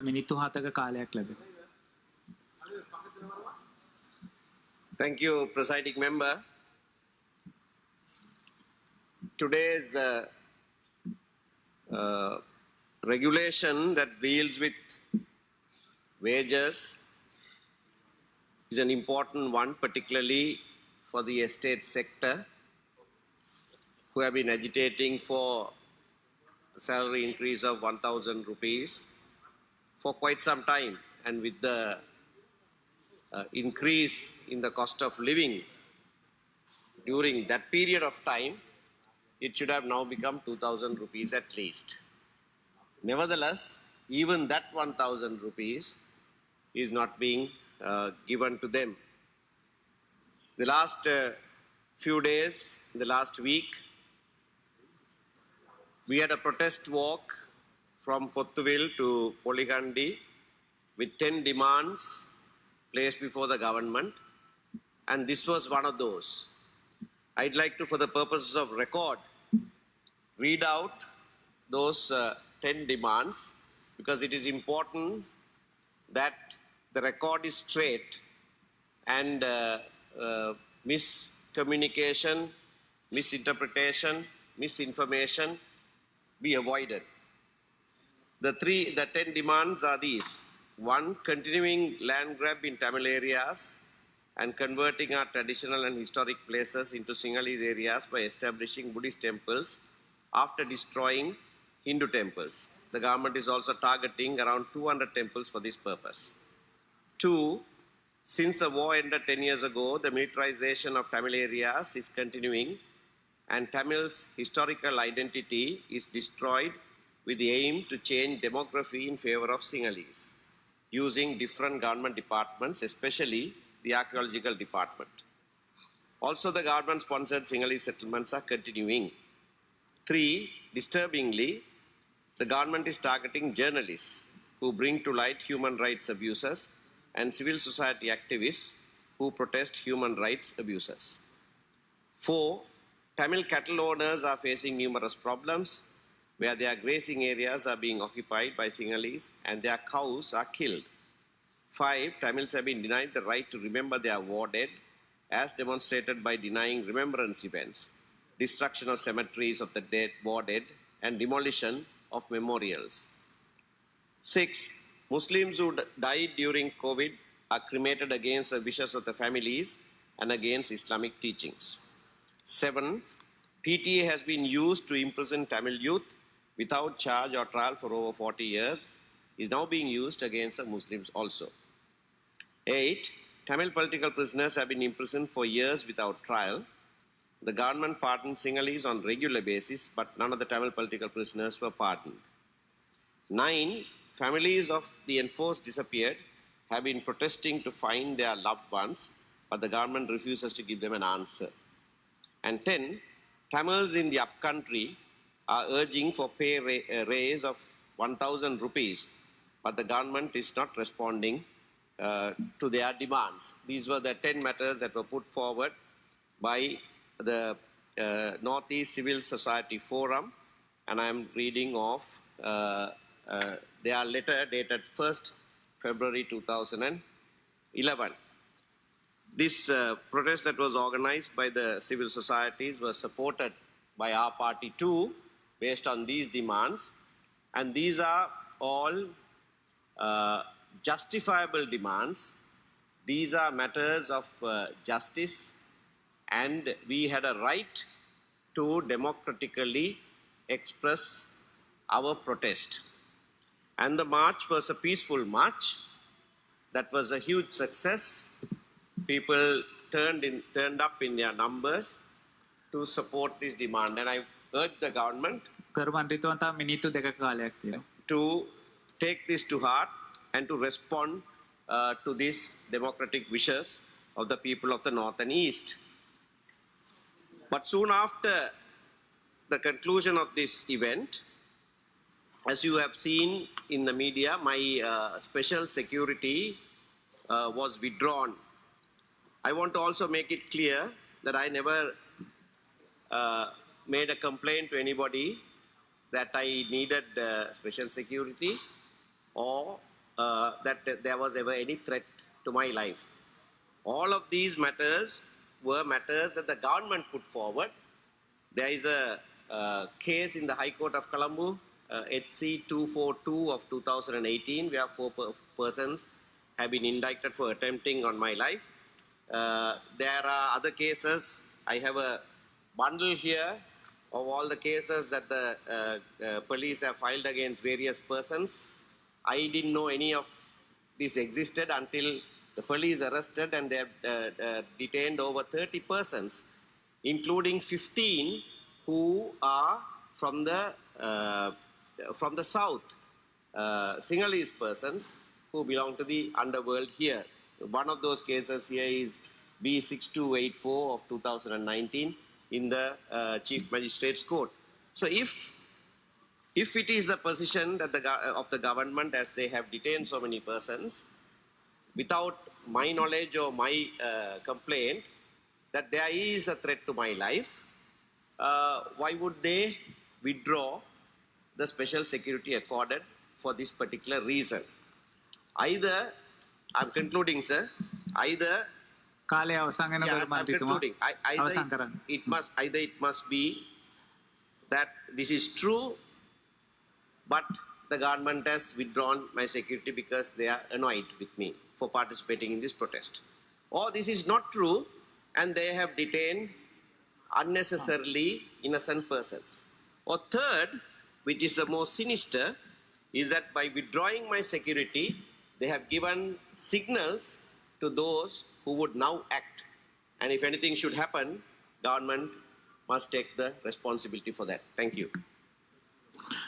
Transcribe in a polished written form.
මිනිත්තු 7ක කාලයක් ලැබෙනවා. Thank you, presiding member. Today's regulation that deals with wages is an important one, particularly for the estate sector, who have been agitating for the salary increase of 1,000 rupees for quite some time. And with the increase in the cost of living during that period of time, it should have now become 2,000 rupees at least. Nevertheless, even that 1,000 rupees is not being given to them. The last few days, the last week, we had a protest walk from Pottuvil to Poligandi with 10 demands placed before the government, and this was one of those. I'd like to, for the purposes of record, read out those 10 demands, because it is important that the record is straight and miscommunication, misinterpretation, misinformation be avoided. The 10 demands are these. 1. Continuing land grab in Tamil areas and converting our traditional and historic places into Sinhalese areas by establishing Buddhist temples after destroying Hindu temples. The government is also targeting around 200 temples for this purpose. 2. Since the war ended 10 years ago, the militarization of Tamil areas is continuing, and Tamil's historical identity is destroyed with the aim to change demography in favor of Sinhalese, using different government departments, especially the archaeological department. Also, the government-sponsored Sinhalese settlements are continuing. 3. Disturbingly, the government is targeting journalists who bring to light human rights abuses and civil society activists who protest human rights abuses. 4. Tamil cattle owners are facing numerous problems where their grazing areas are being occupied by Sinhalese and their cows are killed. 5. Tamils have been denied the right to remember their war dead, as demonstrated by denying remembrance events, destruction of cemeteries of the dead, war dead, and demolition of memorials. 6. Muslims who died during COVID are cremated against the wishes of the families and against Islamic teachings. 7. PTA has been used to imprison Tamil youth without charge or trial for over 40 years, is now being used against the Muslims also. 8. Tamil political prisoners have been imprisoned for years without trial. The government pardoned Sinhalese on regular basis, but none of the Tamil political prisoners were pardoned. 9. Families of the enforced disappeared have been protesting to find their loved ones, but the government refuses to give them an answer. And 10. Tamils in the upcountry are urging for pay raise of 1,000 rupees, but the government is not responding to their demands. These were the 10 matters that were put forward by the Northeast Civil Society Forum, and I am reading off their letter dated 1st February 2011. This protest that was organized by the civil societies was supported by our party too, based on these demands, and these are all justifiable demands. These are matters of justice, and we had a right to democratically express our protest. And the march was a peaceful march. That was a huge success. People turned up in their numbers to support this demand, and I urge the government කරු මන්ත්‍රීතුමන්ට මිනිත්තු 2ක කාලයක් තියෙනවා. to take this to heart and to respond to these democratic wishes of the people of the North and East. But soon after the conclusion of this event, as you have seen in the media, my special security was withdrawn. I want to also make it clear that I never made a complaint to anybody that I needed special security or that there was ever any threat to my life. All of these matters were matters that the government put forward. There is a case in the High Court of Colombo, HC 242 of 2018, where four persons have been indicted for attempting on my life. There are other cases. I have a bundle here of all the cases that the police have filed against various persons. I didn't know any of this existed until the police arrested, and they have detained over 30 persons, including 15 who are from the south, Sinhalese persons who belong to the underworld here. One of those cases here is B6284 of 2019 in the Chief Magistrate's Court. So if it is the position that of the government, as they have detained so many persons, without my knowledge or my complaint, that there is a threat to my life, why would they withdraw the special security accorded for this particular reason? Either, I'm concluding, sir, either කාලය අවසන් yeah, වෙනකොට I'm මන්ත්‍රීතුමා concluding. අවසන් කරන්න. Either it must be that this is true, but the government has withdrawn my security because they are annoyed with me for participating in this protest. Or this is not true, and they have detained unnecessarily innocent persons. Or third, which is the most sinister, is that by withdrawing my security, they have given signals to those who would now act. And if anything should happen, government must take the responsibility for that. Thank you.